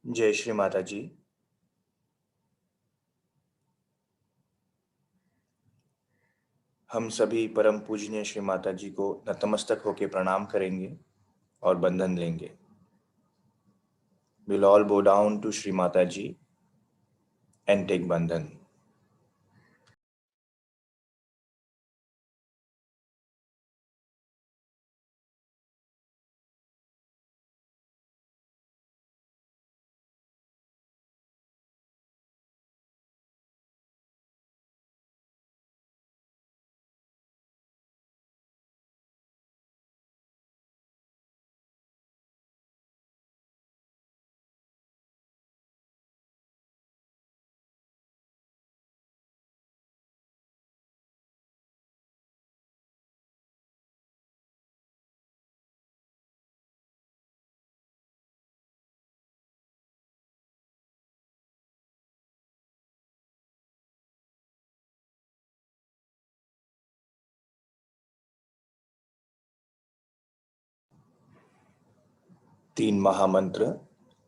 जय श्री माता जी। हम सभी परम पूजनीय श्री माता जी को नतमस्तक होकर प्रणाम करेंगे और बंधन लेंगे। We'll all bow down to Shri Mata Ji and take bandhan. तीन महामंत्र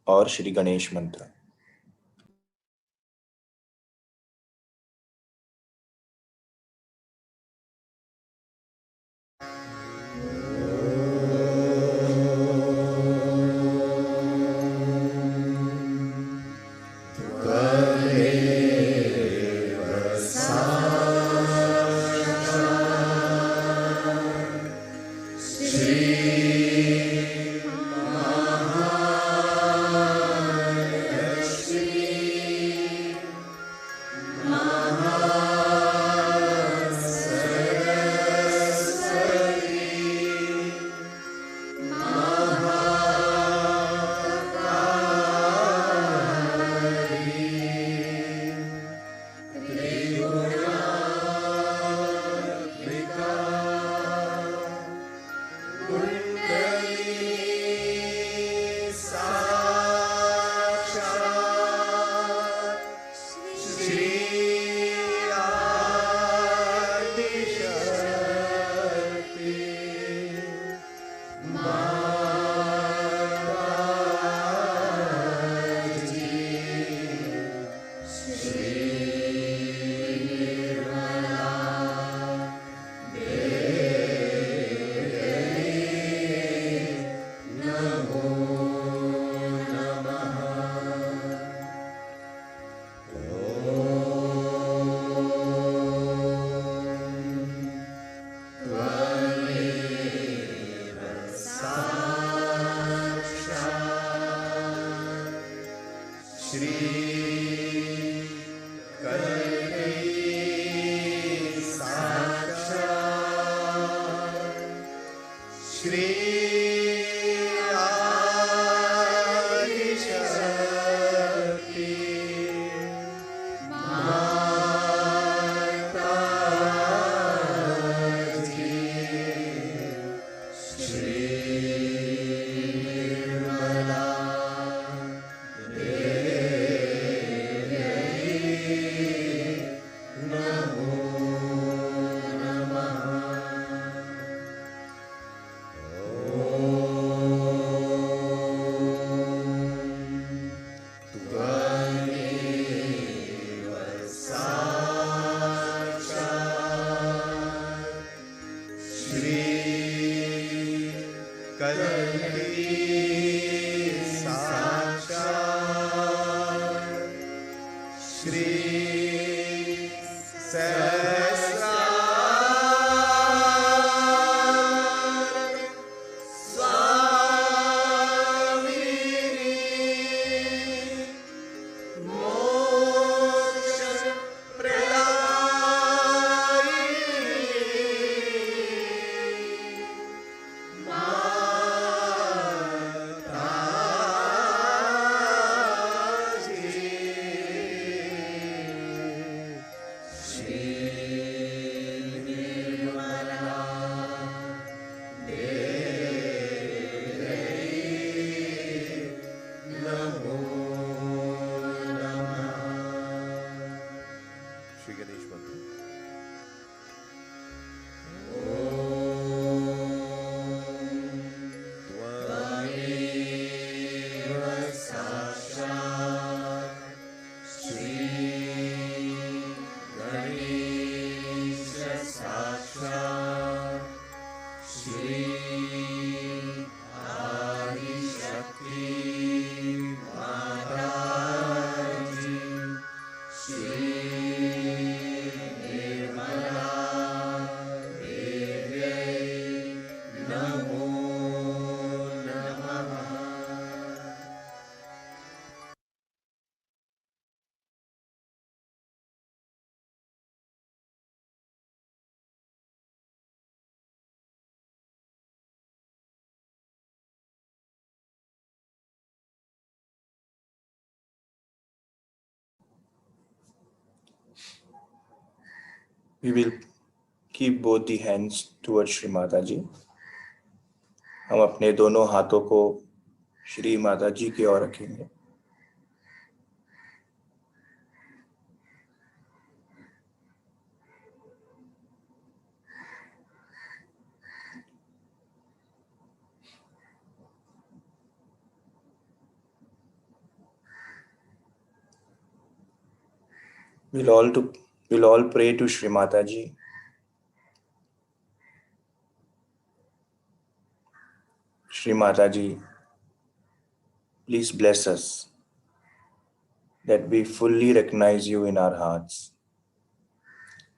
और श्री गणेश मंत्र। We will keep both the hands towards Shri Mata जी. हम अपने दोनों हाथों को श्री माता जी की ओर रखेंगे. We'll all pray to Shri Mata Ji. Shri Mata Ji, please bless us that we fully recognize you in our hearts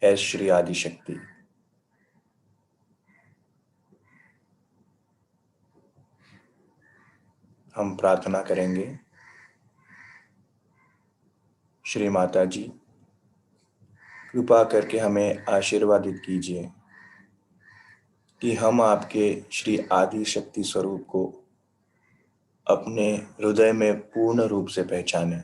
as Shri Adi Shakti. हम प्रार्थना करेंगे, श्री माता जी कृपा करके हमें आशीर्वादित कीजिए कि हम आपके श्री आदि शक्ति स्वरूप को अपने हृदय में पूर्ण रूप से पहचानें.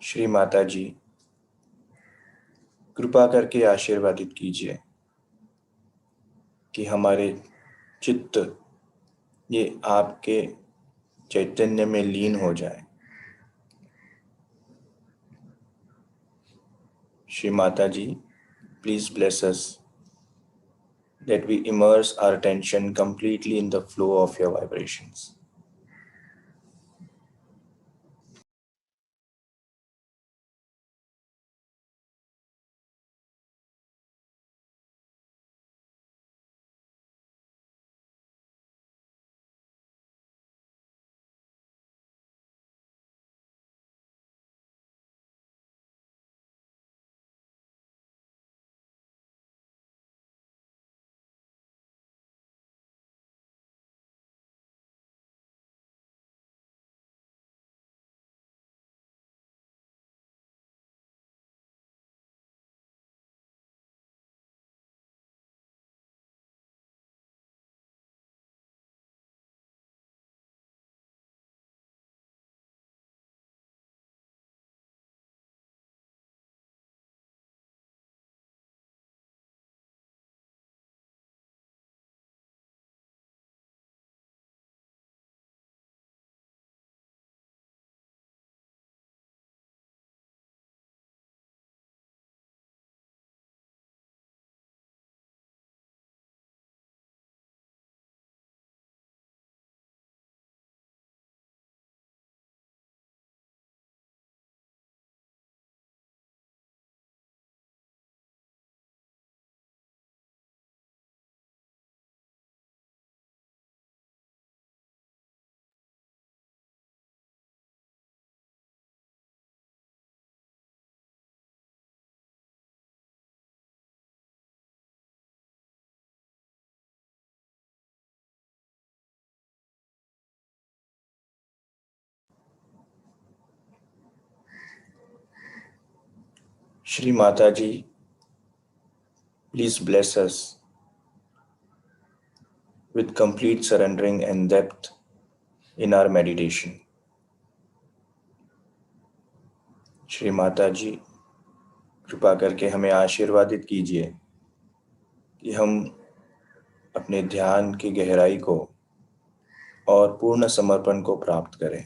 श्री माता जी कृपा करके आशीर्वादित कीजिए कि हमारे चित्त ये आपके चैतन्य में लीन हो जाए. श्री माता जी, please bless us that we immerse our attention completely in the flow of your vibrations. Shri Mataji, please bless us with complete surrendering and depth in our meditation. Shri Mata जी, कृपा करके हमें आशीर्वादित कीजिए कि हम अपने ध्यान की गहराई को और पूर्ण समर्पण को प्राप्त करें।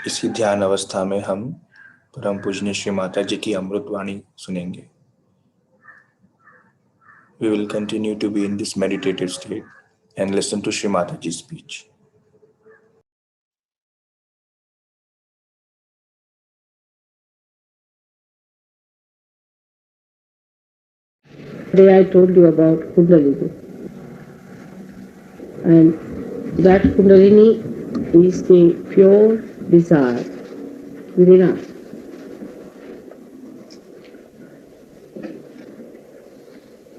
इसी ध्यान अवस्था में हम परम पूजनीय श्री माता जी की अमृत वाणी सुनेंगे। We will continue to be in this meditative state and listen to Shri Mataji's speech. Today I told you about Kundalini, and that Kundalini is the pure desire within us.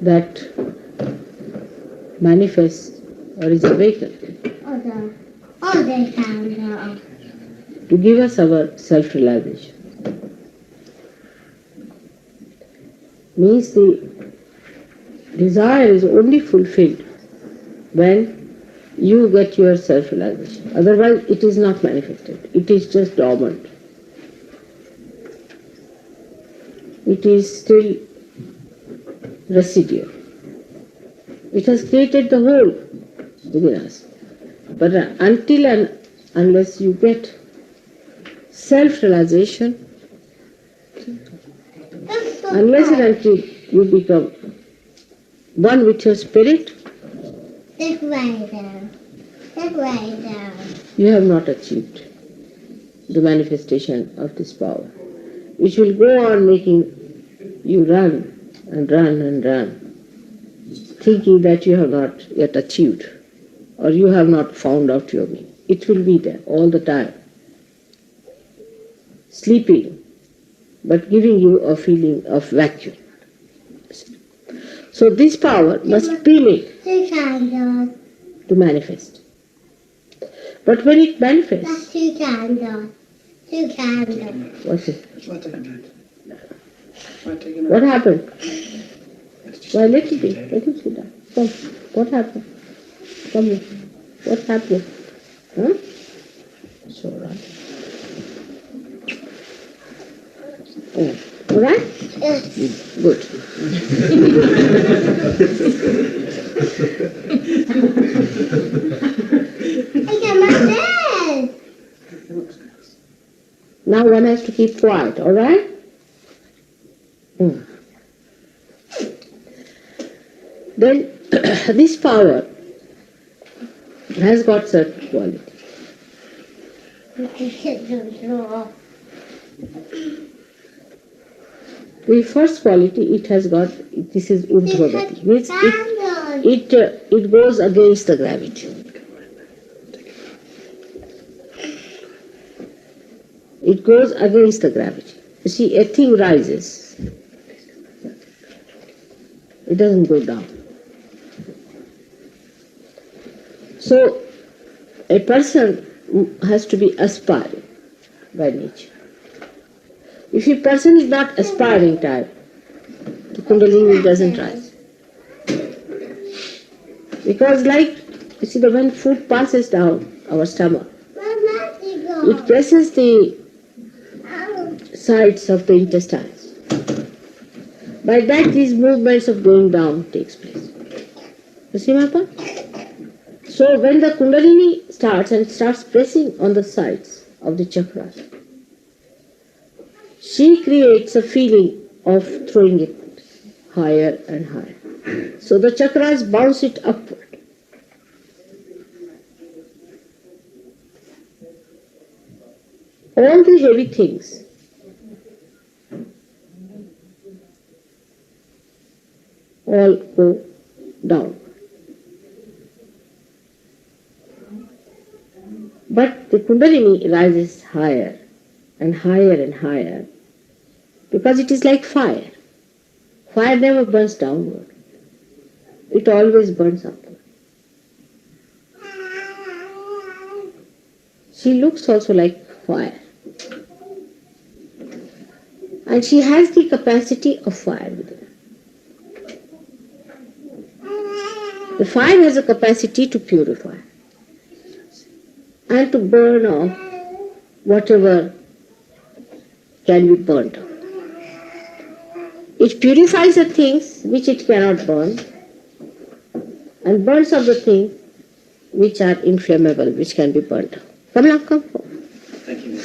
That manifests or is awakened to give us our self-realization. Means the desire is only fulfilled when you get your self-realization. Otherwise it is not manifested. It is just dormant. It is still residual. It has created the whole within us. But until and unless you get self-realization, unless and until you become one with your spirit, you have not achieved the manifestation of this power, which will go on making you run and run and run, thinking that you have not yet achieved or you have not found out your way. It will be there all the time, sleeping but giving you a feeling of vacuum. So this power must be made to manifest. But when it manifests, what's it? What happened? Why let it be? Let him sit down. Come. What happened? Come here. What happened? Huh? It's all right. Oh, all right? Yes. Good. I got my bed. Now one has to keep quiet, all right? Then this power has got certain quality. The first quality it has got, this is urdhvagati, means it goes against the gravity. It goes against the gravity. You see, a thing rises. It doesn't go down. So, a person has to be aspiring by nature. If a person is not aspiring type, the Kundalini doesn't rise. Because like, you see, when food passes down our stomach, it presses the sides of the intestines. By that, these movements of going down takes place. You see my point? So when the Kundalini starts and starts pressing on the sides of the chakras, she creates a feeling of throwing it higher and higher. So the chakras bounce it upward. All the heavy things all go down. But the Kundalini rises higher and higher and higher because it is like fire. Fire never burns downward. It always burns upward. She looks also like fire. And she has the capacity of fire within her. The fire has a capacity to purify and to burn off whatever can be burnt off. It purifies the things which it cannot burn and burns off the things which are inflammable, which can be burnt off. Come now, come forward. Thank you.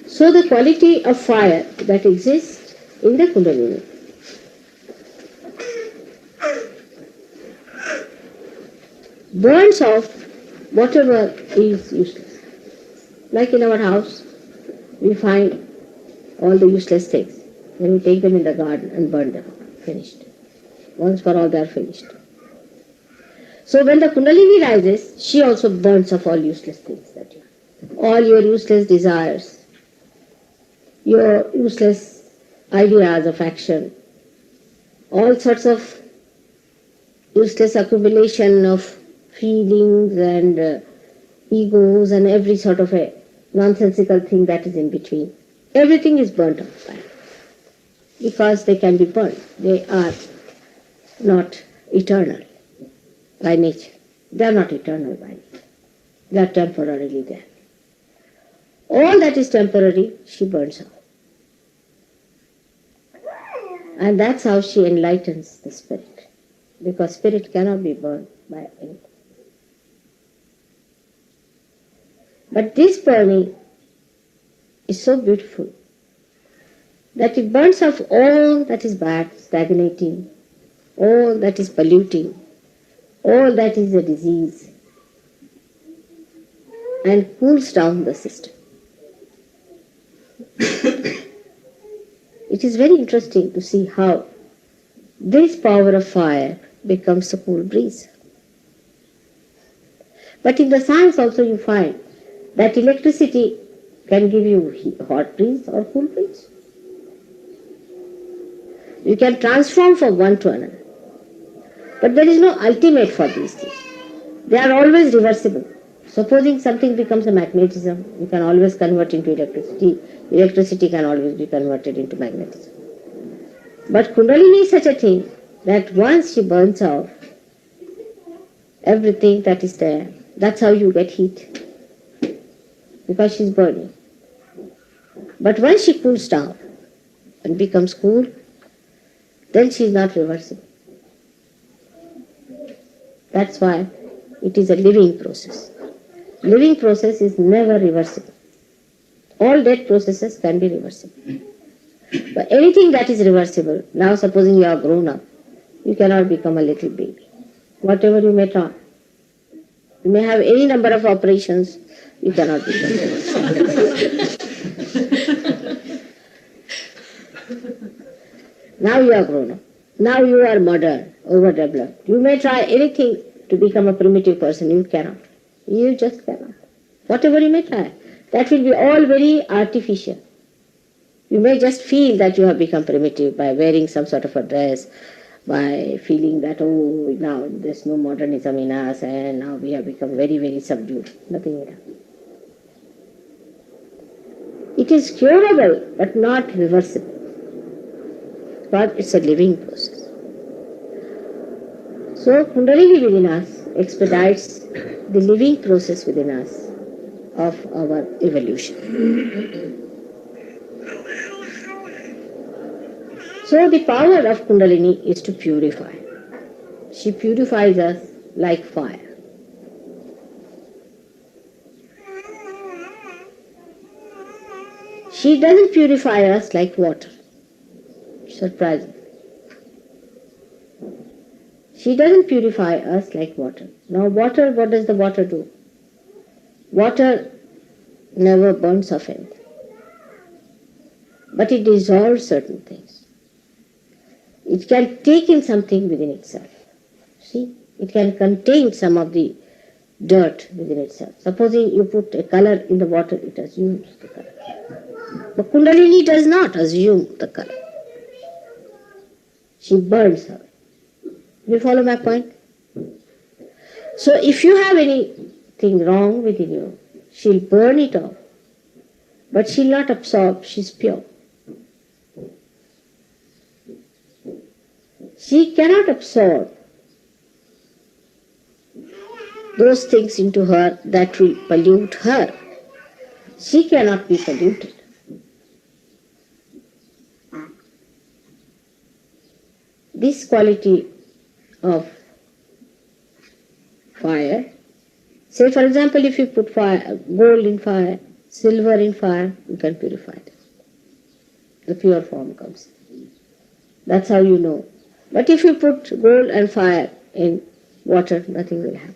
So the quality of fire that exists in the Kundalini burns off whatever is useless. Like in our house, we find all the useless things. Then we take them in the garden and burn them. Finished. Once for all, they are finished. So when the Kundalini rises, she also burns off all useless things that you have. All your useless desires, your useless ideas of action, all sorts of useless accumulation of feelings and egos and every sort of a nonsensical thing that is in between. Everything is burnt off by her. Because they can be burnt. They are not eternal by nature. They are not eternal by nature. They are temporarily there. All that is temporary, she burns off. And that's how she enlightens the spirit. Because spirit cannot be burned by anything. But this burning is so beautiful that it burns off all that is bad, stagnating, all that is polluting, all that is a disease, and cools down the system. It is very interesting to see how this power of fire becomes a cool breeze. But in the science also you find that electricity can give you hot breeze or cool breeze. You can transform from one to another. But there is no ultimate for these things. They are always reversible. Supposing something becomes a magnetism, you can always convert into electricity. Electricity can always be converted into magnetism. But Kundalini is such a thing that once she burns out everything that is there, that's how you get heat. Because she's burning. But once she cools down and becomes cool, then she is not reversible. That's why it is a living process. Living process is never reversible. All dead processes can be reversible. But anything that is reversible, now supposing you are grown up, you cannot become a little baby. Whatever you may try. You may have any number of operations, you cannot become a baby. Now you are grown up. Now you are modern, overdeveloped. You may try anything to become a primitive person. You cannot. You just cannot. Whatever you may try, that will be all very artificial. You may just feel that you have become primitive by wearing some sort of a dress, by feeling that, oh, now there's no modernism in us and now we have become very, very subdued. Nothing will happen. It is curable but not reversible. But it's a living process. So Kundalini within us expedites the living process within us of our evolution. So the power of Kundalini is to purify. She purifies us like fire. She doesn't purify us like water. Surprising. She doesn't purify us like water. Now water, what does the water do? Water never burns off anything. But it dissolves certain things. It can take in something within itself. See? It can contain some of the dirt within itself. Supposing you put a color in the water, it assumes the color. But Kundalini does not assume the color. She burns her. You follow my point? So if you have anything wrong within you, she'll burn it off. But she'll not absorb, she's pure. She cannot absorb those things into her that will pollute her. She cannot be polluted. This quality of fire, say for example, if you put fire, gold in fire, silver in fire, you can purify it. The pure form comes. That's how you know. But if you put gold and fire in water, nothing will happen.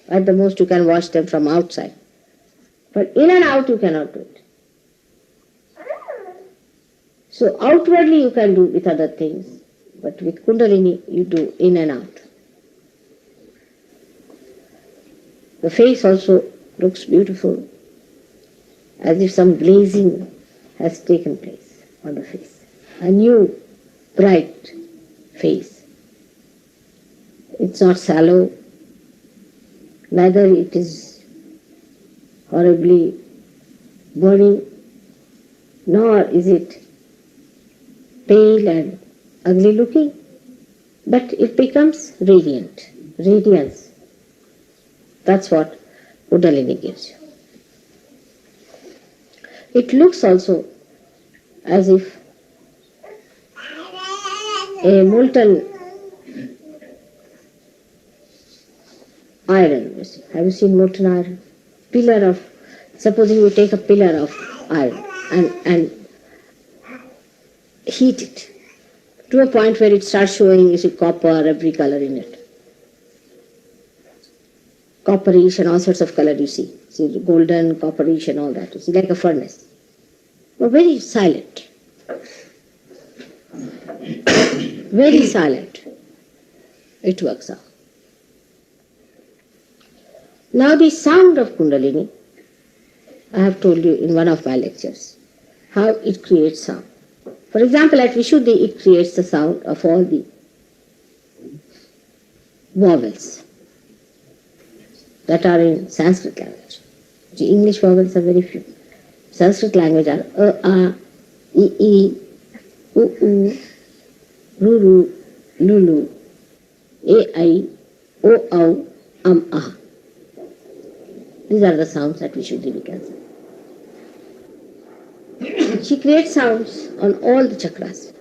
At the most you can wash them from outside. But in and out you cannot do it. So outwardly you can do with other things, but with Kundalini you do in and out. The face also looks beautiful, as if some glazing has taken place on the face. A new, bright face. It's not sallow, neither it is horribly burning, nor is it pale and ugly looking, but it becomes radiant, radiance. That's what Kundalini gives you. It looks also as if a molten iron. Have you seen molten iron? Pillar of, supposing you take a pillar of iron and heat it to a point where it starts showing, you see, copper, every color in it. Copperish and all sorts of color you see. See, golden, copperish and all that. You see, like a furnace. But very silent. Very silent. It works out. Now the sound of Kundalini I have told you in one of my lectures how it creates sound. For example, at Vishuddhi, it creates the sound of all the vowels that are in Sanskrit language. The English vowels are very few. Sanskrit language are a, I, u, ruru, lulu, ai, o, ah. These are the sounds that Vishuddhi we can say. She creates sounds on all the chakras.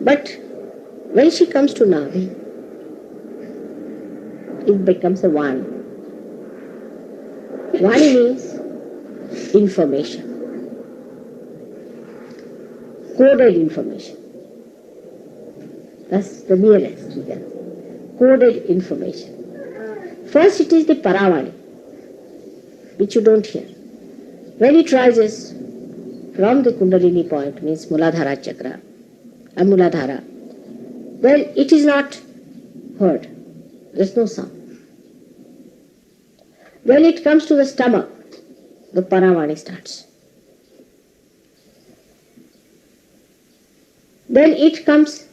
But when she comes to Navi, it becomes a Vani. Vani means information. Coded information. That's the nearest we can say. Coded information. First it is the Paravani, which you don't hear. When it rises from the Kundalini point, means Muladhara chakra, Muladhara, then it is not heard. There is no sound. When it comes to the stomach, the Paravani starts. Then it comes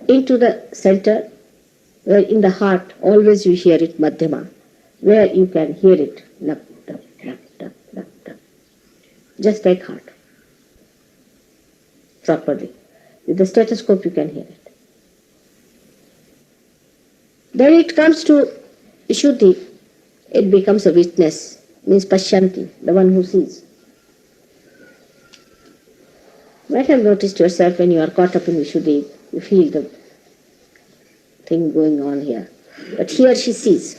into the center, where in the heart always you hear it Madhyama, where you can hear it lap, tap, lap, tap, lap, tap. Just like heart. Properly. With the stethoscope you can hear it. Then it comes to Vishuddhi, it becomes a witness, means Pashyanti, the one who sees. You might have noticed yourself when you are caught up in Vishuddhi, you feel the thing going on here. But here she sees.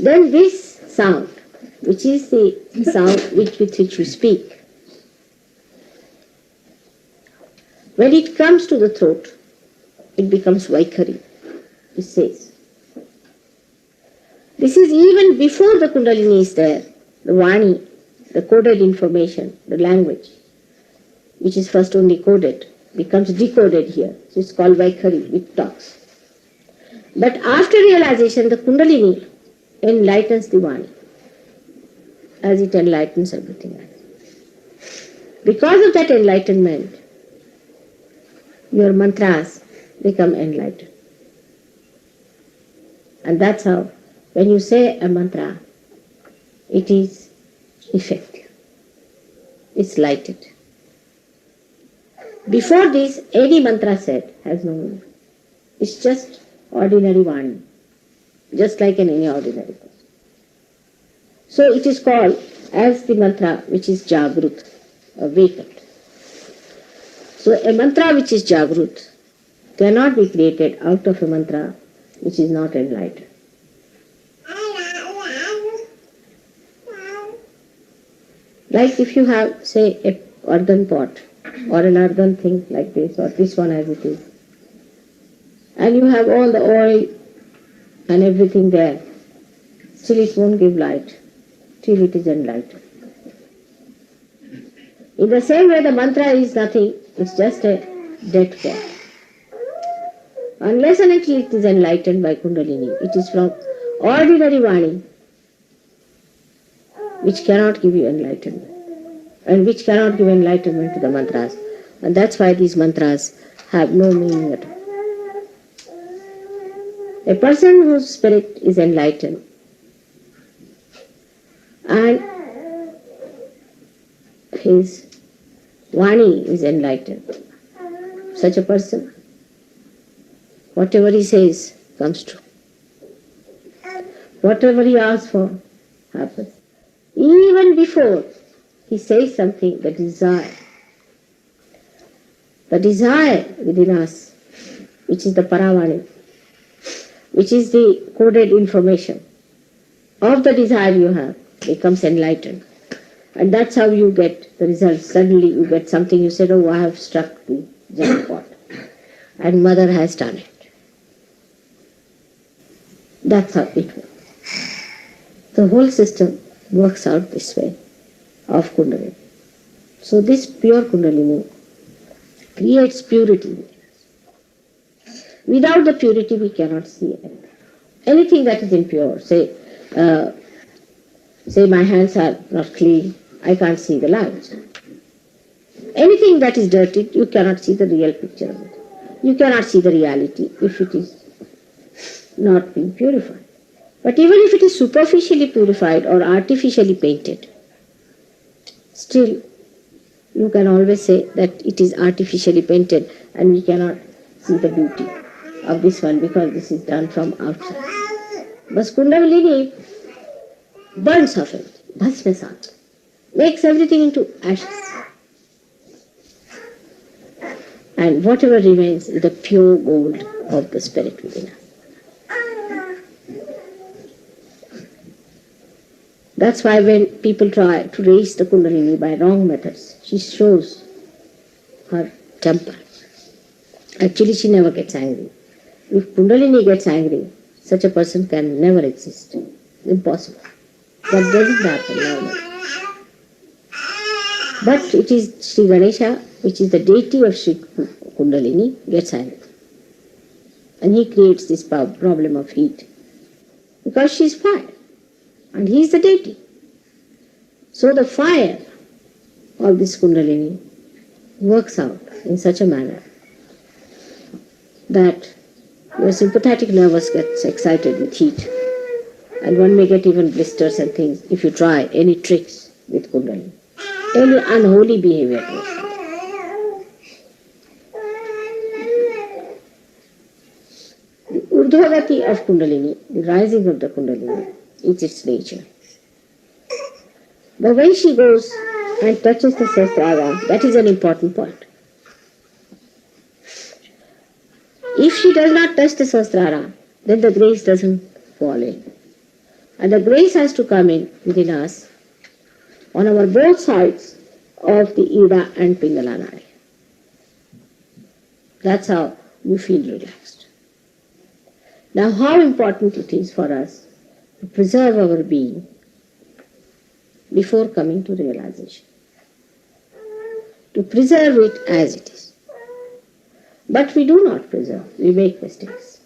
Then this sound, which is the sound with which we speak, when it comes to the throat, it becomes Vaikhari, it says. This is even before the Kundalini is there, the Vani, the coded information, the language, which is first only coded, becomes decoded here. So it's called Vaikhari, which talks. But after realization, the Kundalini enlightens the Vani, as it enlightens everything else. Because of that enlightenment, your mantras become enlightened. And that's how, when you say a mantra, it is effective. It's lighted. Before this, any mantra said has no meaning. It's just ordinary Vani, just like in any ordinary person. So it is called as the mantra which is Jagrut, awakened. So a mantra which is Jagrut cannot be created out of a mantra which is not enlightened. Like if you have, say, a earthen pot or an earthen thing like this, or this one as it is, and you have all the oil and everything there, still it won't give light till it is enlightened. In the same way, the mantra is nothing, it's just a dead pot. Unless and until it is enlightened by Kundalini, it is from ordinary Vani, which cannot give you enlightenment, and which cannot give enlightenment to the mantras. And that's why these mantras have no meaning at all. A person whose spirit is enlightened and his Vani is enlightened, such a person, whatever he says comes true. Whatever he asks for happens. Even before he says something, the desire within us, which is the Paravani, which is the coded information of the desire you have, becomes enlightened. And that's how you get the results. Suddenly you get something, you said, oh, I have struck the jackpot. And mother has done it. That's how it works. The whole system works out this way of Kundalini. So this pure Kundalini creates purity. Without the purity we cannot see anything. Anything that is impure, say my hands are not clean, I can't see the light. Anything that is dirty, you cannot see the real picture of it. You cannot see the reality if it is not being purified. But even if it is superficially purified or artificially painted, still you can always say that it is artificially painted and we cannot see the beauty of this one because this is done from outside. But Kundalini burns off it, bhasmasat, makes everything into ashes. And whatever remains is the pure gold of the spirit within us. That's why when people try to raise the Kundalini by wrong methods, she shows her temper. Actually, she never gets angry. If Kundalini gets angry, such a person can never exist. Impossible. That doesn't happen normally. But it is Sri Ganesha, which is the deity of Sri Kundalini, gets angry. And he creates this problem of heat. Because she is fire. And he is the deity. So the fire of this Kundalini works out in such a manner that your sympathetic nervous gets excited with heat. And one may get even blisters and things if you try any tricks with Kundalini. Any unholy behavior. The Urdhvagati of Kundalini, the rising of the Kundalini, is its nature. But when she goes and touches the Sahasrara, that is an important point. If she does not touch the Sahasrara, then the grace doesn't fall in. And the grace has to come in within us on our both sides of the Ida and Pingala Nadi. That's how you feel relaxed. Now how important it is for us to preserve our being before coming to realization. To preserve it as it is. But we do not preserve, we make mistakes.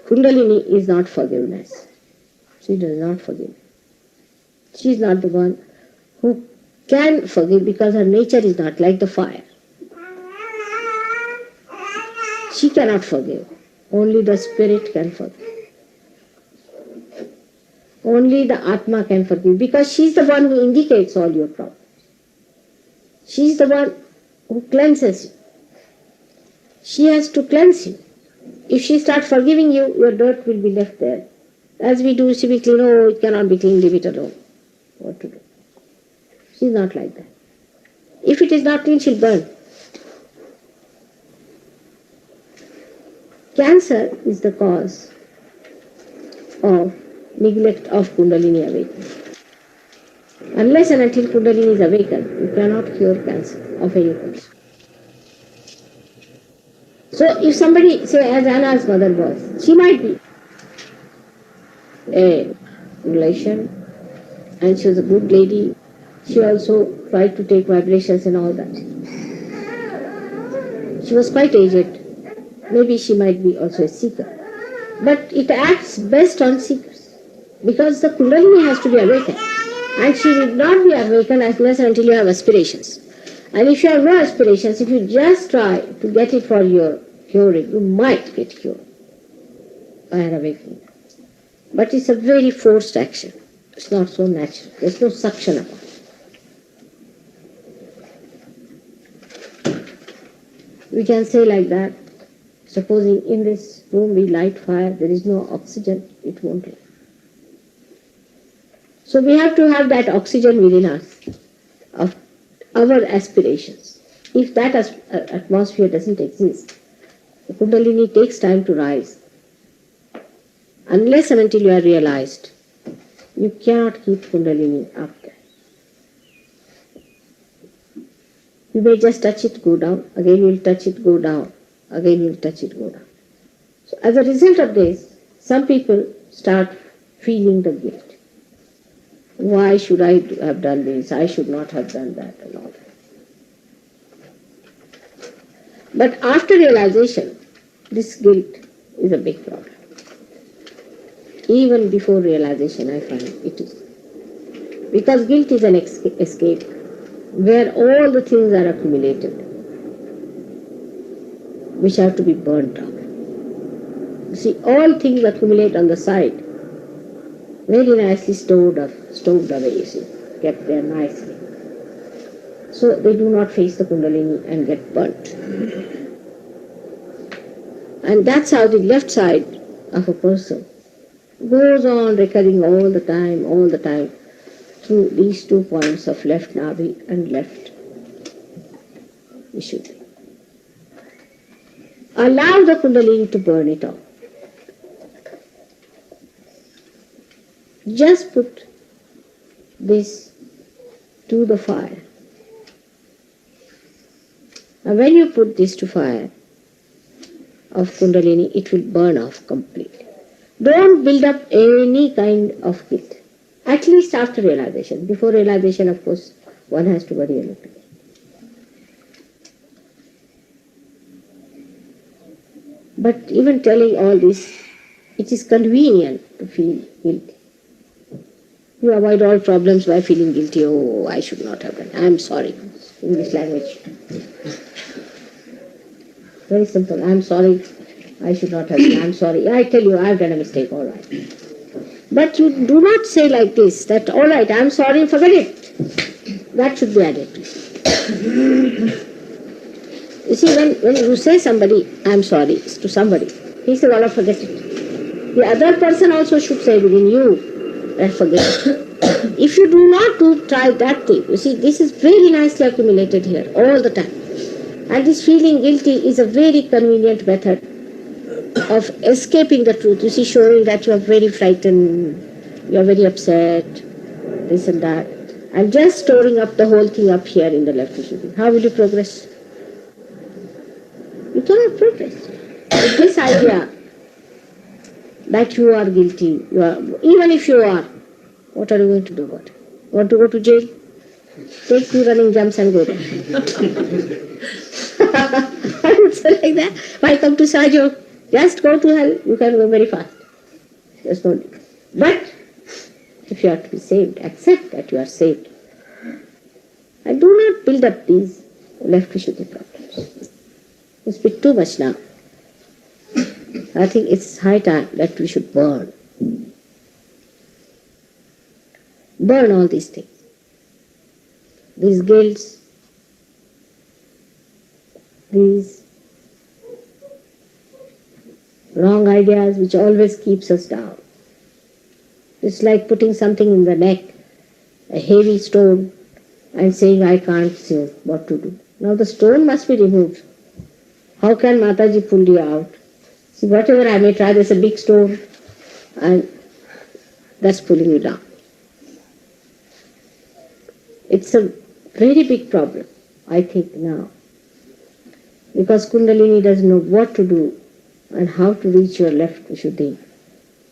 Kundalini is not forgiveness. She does not forgive. She is not the one who can forgive because her nature is not like the fire. She cannot forgive. Only the spirit can forgive. Only the Atma can forgive because she is the one who indicates all your problems. She is the one who cleanses you. She has to cleanse you. If she starts forgiving you, your dirt will be left there. As we do, she will clean, oh, it cannot be clean, leave it alone. What to do? She is not like that. If it is not clean, she'll burn. Cancer is the cause of neglect of Kundalini awakening. Unless and until Kundalini is awakened, you cannot cure cancer of any person. So if somebody, say as Anna's mother was, she might be a relation and she was a good lady. She also tried to take vibrations and all that. She was quite aged. Maybe she might be also a seeker. But it acts best on seekers because the Kundalini has to be awakened. And she will not be awakened unless until you have aspirations. And if you have no aspirations, if you just try to get it for your curing, you might get cured by an awakening. But it's a very forced action. It's not so natural. There's no suction about it. We can say like that, supposing in this room we light fire, there is no oxygen, it won't light. So we have to have that oxygen within us of our aspirations. If that atmosphere doesn't exist, the Kundalini takes time to rise. Unless and until you are realized, you cannot keep Kundalini up there. You may just touch it, go down. Again you will touch it, go down. Again you will touch it, go down. So as a result of this, some people start feeling the guilt. Why should I have done this? I should not have done that and all that. But after realization, this guilt is a big problem. Even before realization, I find it is. Because guilt is an escape where all the things are accumulated, which have to be burnt out. You see, all things accumulate on the side, very nicely stowed away, you see, kept there nicely. So they do not face the Kundalini and get burnt. And that's how the left side of a person goes on recurring all the time, through these 2 points of left navi and left Vishuddhi. Allow the Kundalini to burn it out. Just put this to the fire. And when you put this to fire of Kundalini, it will burn off completely. Don't build up any kind of guilt. At least after realization. Before realization, of course, one has to worry a little. But even telling all this, it is convenient to feel guilty. You avoid all problems by feeling guilty. Oh, I should not have done. I am sorry. English language. Very simple. I am sorry. I should not have done. I am sorry. I tell you, I have done a mistake. All right. But you do not say like this, that all right, I am sorry, forget it. That should be added. You see, when you say somebody, I am sorry, to somebody, he says, Allah, forget it. The other person also should say within you, that forget it. If you do not try that thing, you see, this is very nicely accumulated here, all the time. And this feeling guilty is a very convenient method of escaping the truth. You see, showing that you are very frightened, you are very upset, this and that, and just storing up the whole thing up here in the left Vishuddhi. How will you progress? You cannot progress. With this idea that you are guilty, even if you are, what are you going to do about it? Want to go to jail? Take 2 running jumps and go there. I would say like that. Welcome to Sahaja. Just go to hell, you can go very fast. There's no need. But if you are to be saved, accept that you are saved. And do not build up these left Vishuddhi problems. It's a bit too much now. I think it's high time that we should burn. Burn all these things. These guilts, these wrong ideas which always keeps us down. It's like putting something in the neck, a heavy stone, and saying, I can't see what to do. Now the stone must be removed. How can Mataji pull you out? See, whatever I may try, there's a big stone, and that's pulling you down. It's a very big problem, I think, now. Because Kundalini doesn't know what to do and how to reach your left Vishuddhi,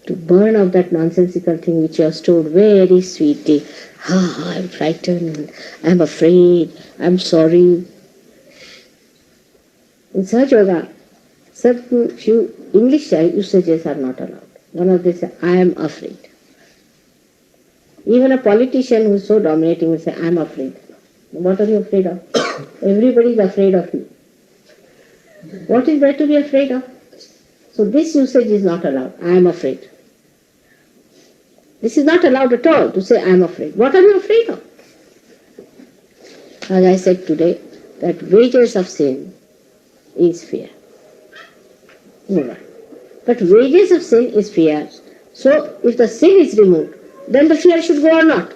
to burn out that nonsensical thing which you have stored very sweetly. I'm frightened, I'm afraid, I'm sorry. In Sahaja Yoga, certain few English usages are not allowed. One of them says, I am afraid. Even a politician who is so dominating will say, I am afraid. What are you afraid of? Everybody is afraid of you. What is there to be afraid of? So this usage is not allowed. I am afraid. This is not allowed at all to say I am afraid. What are you afraid of? As I said today, that wages of sin is fear. All right. But wages of sin is fear. So if the sin is removed, then the fear should go or not.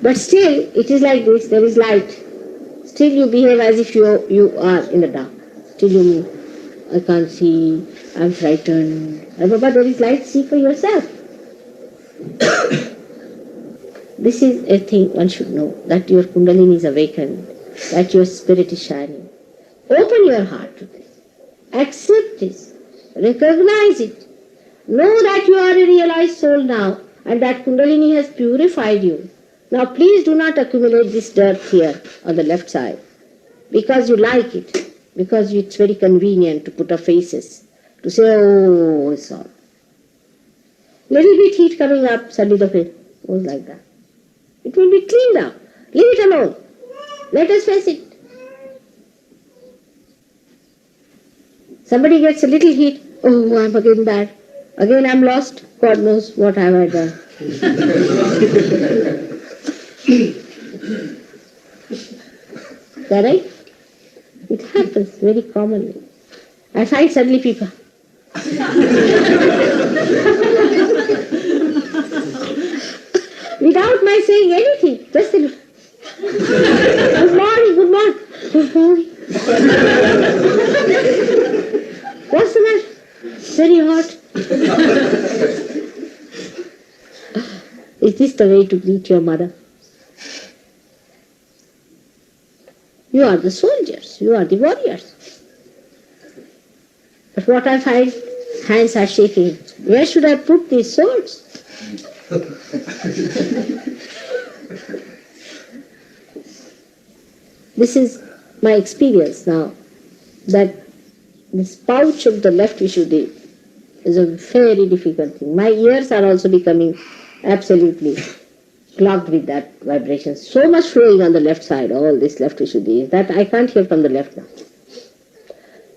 But still, it is like this, there is light. Still you behave as if you are in the dark. Still you mean, I can't see, I'm frightened. But there is light, see for yourself. This is a thing one should know, that your Kundalini is awakened, that your spirit is shining. Open your heart to this. Accept this. Recognize it. Know that you are a realized soul now, and that Kundalini has purified you. Now please do not accumulate this dirt here on the left side, because you like it. because it's very convenient to put our faces, to say, oh, it's all. Little bit heat coming up, suddenly the face goes like that. It will be cleaned up. Leave it alone. Let us face it. Somebody gets a little heat, oh, I'm again bad. Again I'm lost. God knows what have I done. Correct? It happens very commonly. I find suddenly people. Without my saying anything, just a little. Good morning, good morning. Good morning. What's the matter? Very hot. Is this the way to greet your mother? You are the soldiers, you are the warriors. But what I find, hands are shaking. Where should I put these swords? This is my experience now, that this pouch of the left Vishuddhi is a very difficult thing. My ears are also becoming absolutely clogged with that vibration. So much flowing on the left side, all this left Vishuddhi, is that I can't hear from the left now.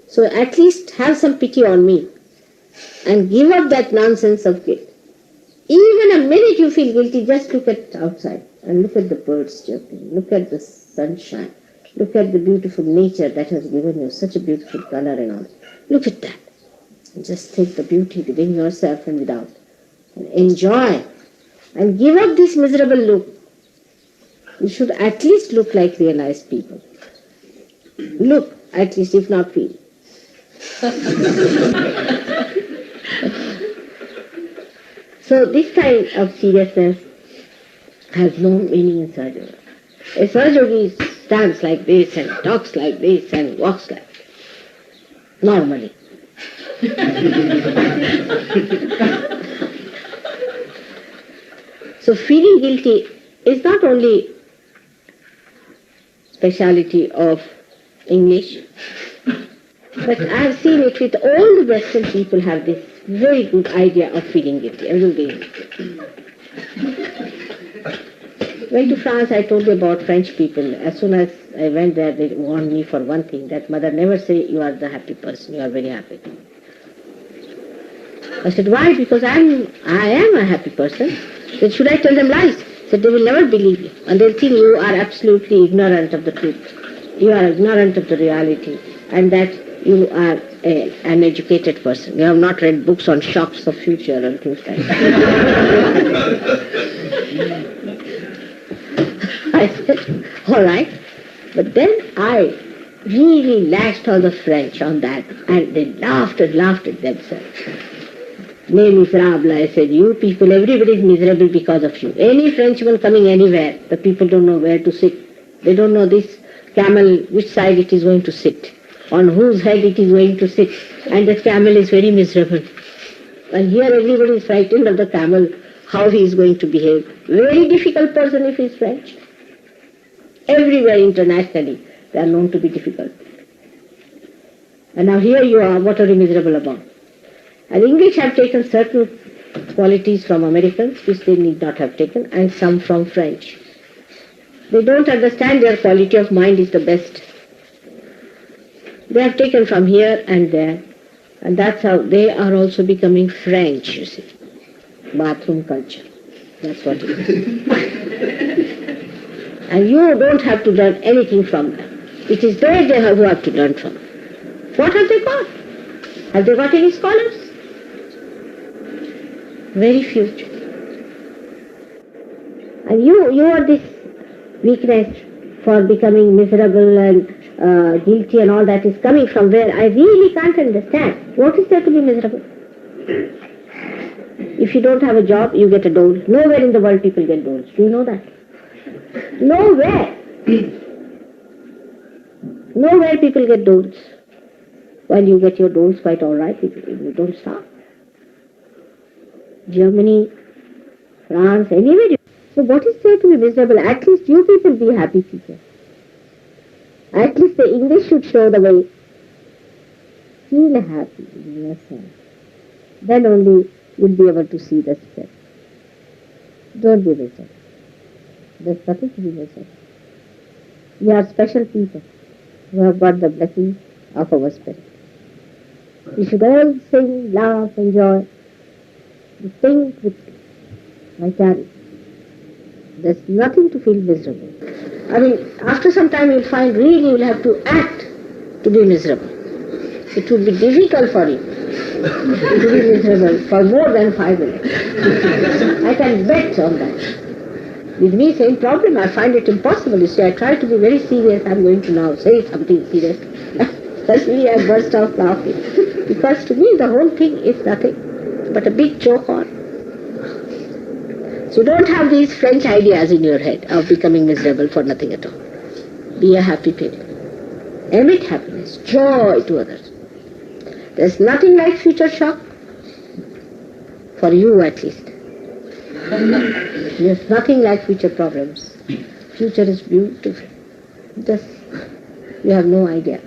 So at least have some pity on me and give up that nonsense of guilt. Even a minute you feel guilty, just look at outside and look at the birds chirping, look at the sunshine, look at the beautiful nature that has given you such a beautiful color and all. Look at that. And just take the beauty within yourself and without. And enjoy. And give up this miserable look. You should at least look like realized people. Look, at least, if not feel. So this kind of seriousness has no meaning in Sahaja. A Sahaja stands like this and talks like this and walks like this. Normally. So feeling guilty is not only speciality of English, but I have seen it with all the Western people have this very good idea of feeling guilty every day. Went to France, I told you about French people. As soon as I went there, they warned me for one thing, that mother, never say you are the happy person, you are very happy. I said, why? Because I am a happy person. Then should I tell them lies? Said they will never believe you, and they'll think you are absolutely ignorant of the truth. You are ignorant of the reality, and that you are an educated person. You have not read books on shocks of future and things like that. I said, all right. But then I really lashed all the French on that, and they laughed at themselves. Les miserables, I said, you people, everybody is miserable because of you. Any Frenchman coming anywhere, the people don't know where to sit. They don't know this camel, which side it is going to sit, on whose head it is going to sit. And the camel is very miserable. And here everybody is frightened of the camel, how he is going to behave. Very difficult person if he is French. Everywhere internationally, they are known to be difficult. And now here you are, what are you miserable about? And English have taken certain qualities from Americans, which they need not have taken, and some from French. They don't understand their quality of mind is the best. They have taken from here and there, and that's how they are also becoming French, you see. Bathroom culture. That's what it is. And you don't have to learn anything from them. It is they who have to learn from. What have they got? Have they got any scholars? Very few. And you are this weakness for becoming miserable and guilty and all that is coming from where I really can't understand. What is there to be miserable? If you don't have a job, you get a dole. Nowhere in the world people get doles. Do you know that? Nowhere. Nowhere people get doles. While you get your doles quite all right, you don't starve. Germany, France, anywhere. So what is there to be miserable? At least you people be happy people. At least the English should show the way. Feel happy in yourself. Then only you'll be able to see the spirit. Don't be miserable. There's nothing to be miserable. We are special people who have got the blessing of our spirit. We should all sing, laugh, enjoy, sing with vitality. There's nothing to feel miserable. I mean, after some time you'll find really you'll have to act to be miserable. It will be difficult for you to be miserable for more than 5 minutes. I can bet on that. With me, same problem. I find it impossible. You see, I try to be very serious. I'm going to now say something serious. Suddenly I burst out laughing. Because to me the whole thing is nothing but a big joke on. So don't have these French ideas in your head of becoming miserable for nothing at all. Be a happy people. Emit happiness, joy to others. There's nothing like future shock. For you at least. There's nothing like future problems. Future is beautiful. Just, you have no idea.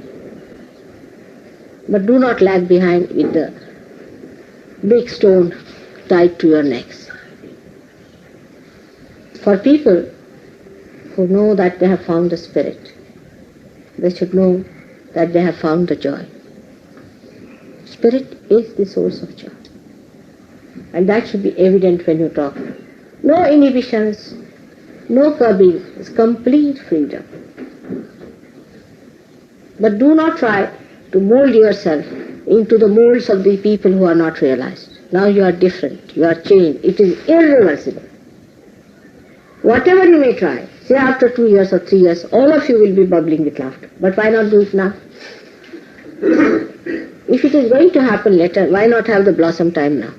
But do not lag behind with the big stone tied to your necks. For people who know that they have found the spirit, they should know that they have found the joy. Spirit is the source of joy. And that should be evident when you talk. No inhibitions, no curbing, it's complete freedom. But do not try to mold yourself into the molds of the people who are not realized. Now you are different, you are changed, it is irreversible. Whatever you may try, say after 2 years or 3 years, all of you will be bubbling with laughter. But why not do it now? If it is going to happen later, why not have the blossom time now?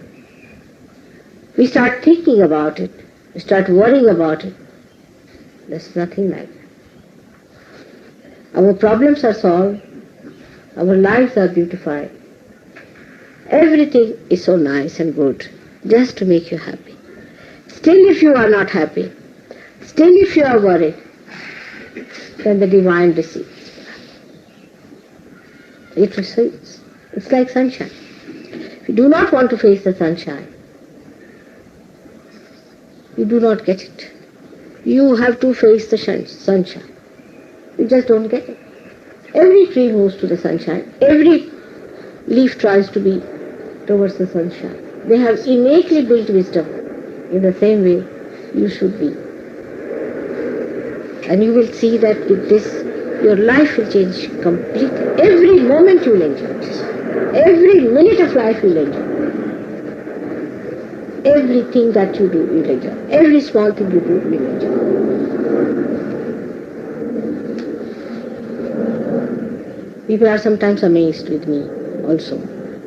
We start thinking about it, we start worrying about it. There's nothing like that. Our problems are solved, our lives are beautified. Everything is so nice and good, just to make you happy. Still if you are not happy, still if you are worried, then the divine receives. It receives. It's like sunshine. If you do not want to face the sunshine, you do not get it. You have to face the sunshine. You just don't get it. Every tree moves to the sunshine. Every leaf tries to be towards the sunshine. They have innately built wisdom. In the same way, you should be. And you will see that with this, your life will change completely. Every moment you will enjoy. Every minute of life you will enjoy. Everything that you do, you will enjoy. Every small thing you do, you will enjoy. People are sometimes amazed with me also.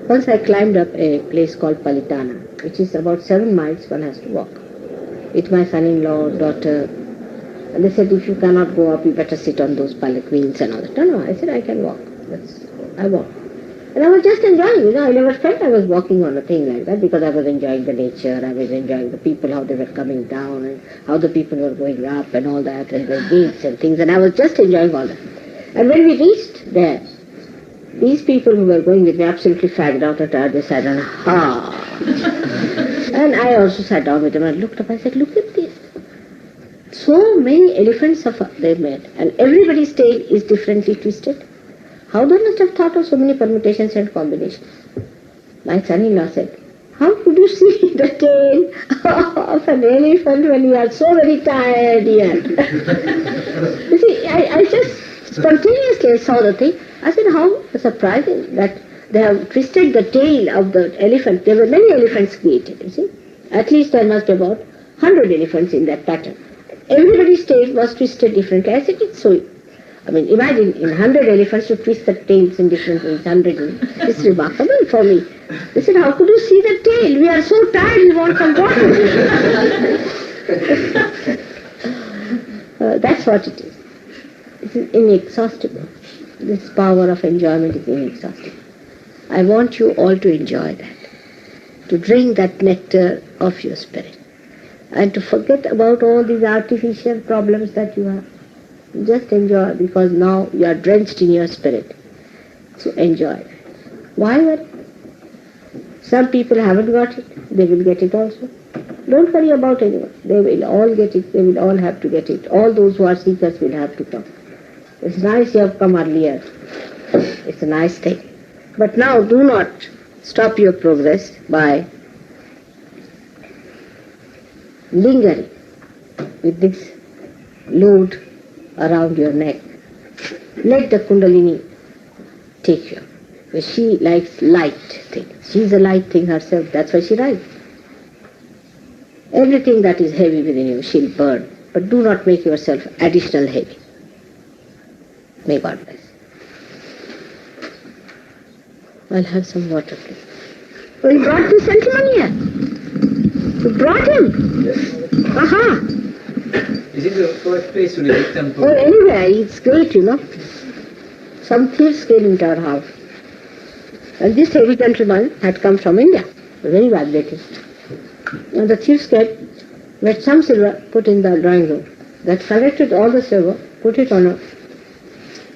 Once I climbed up a place called Palitana, which is about 7 miles one has to walk, with my son-in-law, daughter. And they said, if you cannot go up, you better sit on those palanquins and all that. No, I said, I can walk. I walk. And I was just enjoying, I never felt I was walking on a thing like that because I was enjoying the nature, I was enjoying the people, how they were coming down and how the people were going up and all that, and the gates and things, and I was just enjoying all that. And when we reached there, these people who were going with me absolutely fagged out at her, they sat down, and I also sat down with them and looked up, I said, look at this. So many elephants they made, and everybody's tail is differently twisted. How they must have thought of so many permutations and combinations. My son-in-law said, how could you see the tail of an elephant when you are so very tired yet? You see, I just spontaneously saw the thing. I said, how surprising that they have twisted the tail of the elephant. There were many elephants created, you see. At least there must be about 100 elephants in that pattern. Everybody's tail was twisted differently. I said, it's so... imagine in 100 elephants to twist the tails in different ways, 100. It's remarkable for me. They said, how could you see the tail? We are so tired, we want some water. That's what it is. It is inexhaustible. This power of enjoyment is inexhaustible. I want you all to enjoy that, to drink that nectar of your spirit, and to forget about all these artificial problems that you have. Just enjoy, because now you are drenched in your spirit. So enjoy that. Why worry? Some people haven't got it, they will get it also. Don't worry about anyone. They will all get it, they will all have to get it. All those who are seekers will have to come. It's nice you have come earlier. It's a nice thing. But now do not stop your progress by lingering with this load around your neck. Let the Kundalini take you. She likes light things. She's a light thing herself. That's why she rides. Everything that is heavy within you, she'll burn. But do not make yourself additional heavy. May God bless. I'll have some water, please. Oh, you brought this gentleman here? You brought him? Yes. Aha! Is it the correct place to leave them? Oh, anyway, it's great, you know. Some thieves came into our house. And this heavy gentleman had come from India, very bad looking. And the thieves came, with some silver put in the drawing room. That collected all the silver, put it on a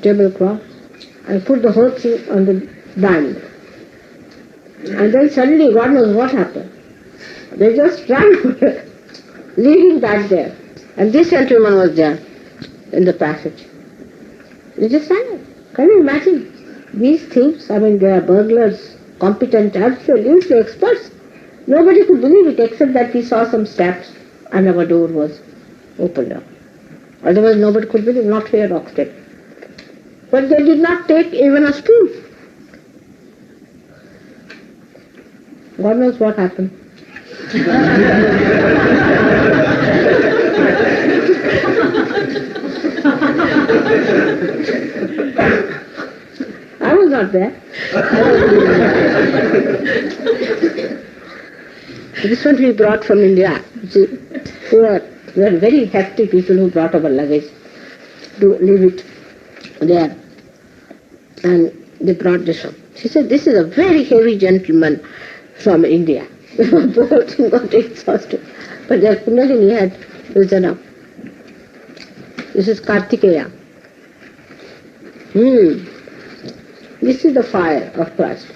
tablecloth, and put the whole thing on the dining room. And then suddenly, God knows what happened. They just ran, leaving that there. And this gentleman was there in the passage. They just ran. Can you imagine? These thieves, I mean, they are burglars, competent, absolutely experts. Nobody could believe it except that we saw some steps and our door was opened up. Otherwise, nobody could believe, not here, Oxted. But they did not take even a spoon. God knows what happened. I was not there. This one we brought from India. See, we were very hefty people who brought our luggage to leave it there. And they brought this one. She said, this is a very heavy gentleman from India. Both got exhausted. But their Kundalini had risen up. This is Kartikeya. This is the fire of Christ.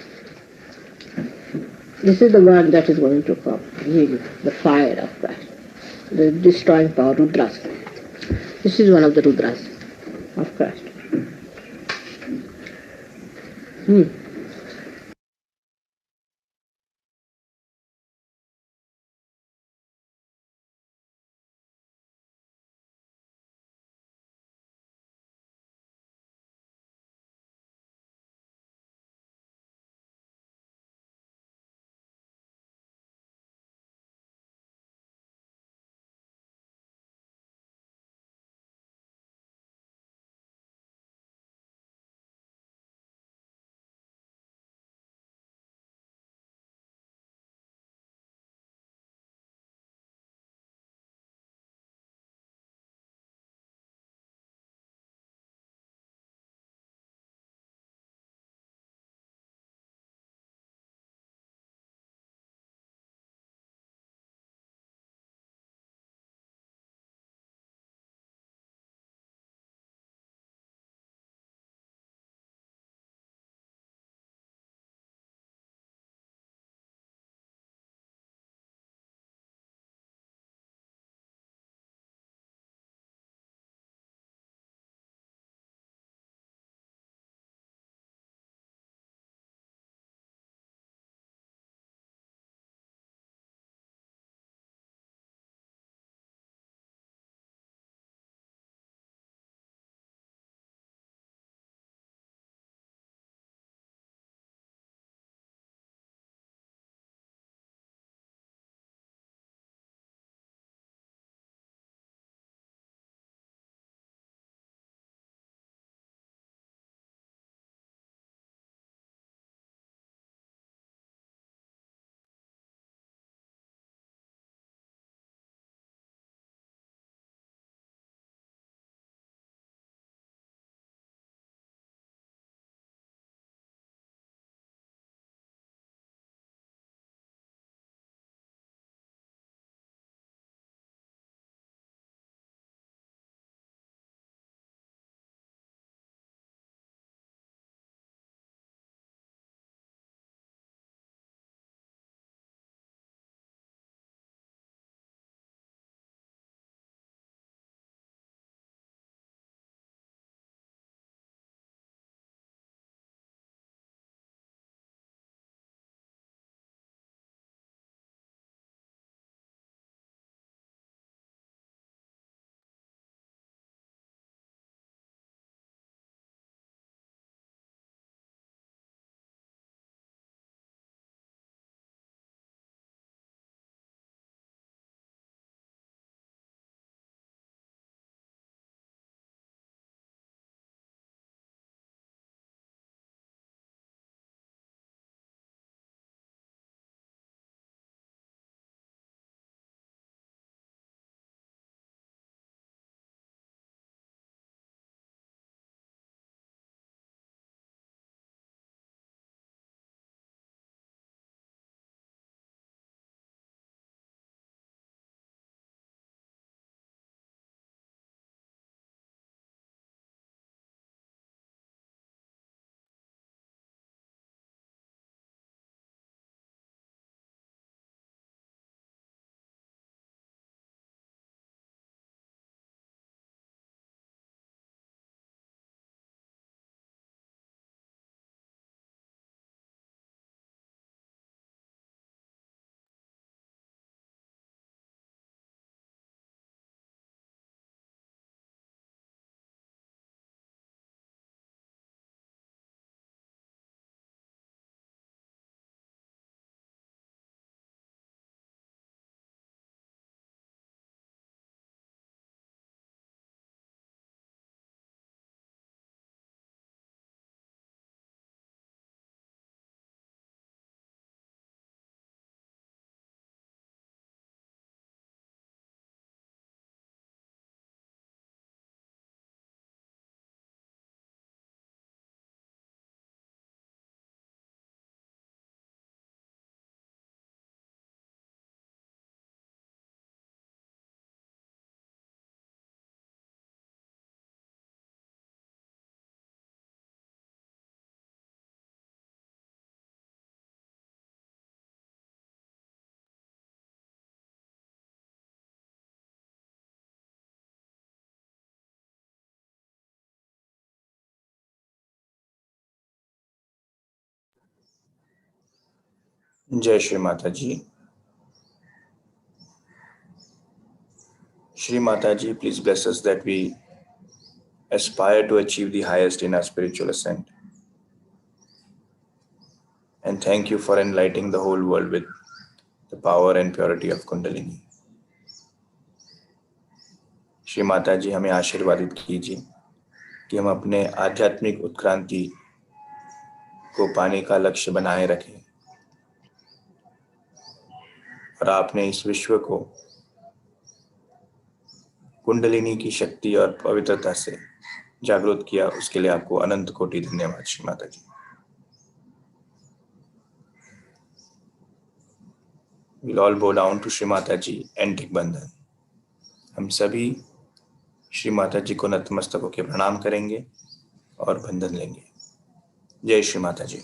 This is the one that is going to come, really, the fire of Christ. The destroying power, Rudras. This is one of the Rudras of Christ. जय श्री माता जी। Shri Mataji, please bless us that we aspire to achieve the highest in our spiritual ascent. And thank you for enlightening the whole world with the power and purity of Kundalini. Shri Mata जी, हमें आशीर्वादित कीजिए कि हम अपने आध्यात्मिक उत्क्रांति को पाने का लक्ष्य बनाए रखें और आपने इस विश्व को कुंडलिनी की शक्ति और पवित्रता से जागरूक किया, उसके लिए आपको अनंत कोटि धन्यवाद श्री माता जी। We'll all bow down to Shri Mata ji and take बंधन। हम सभी श्री माता जी को नतमस्तक होकर प्रणाम करेंगे और बंधन लेंगे। जय श्री माता जी।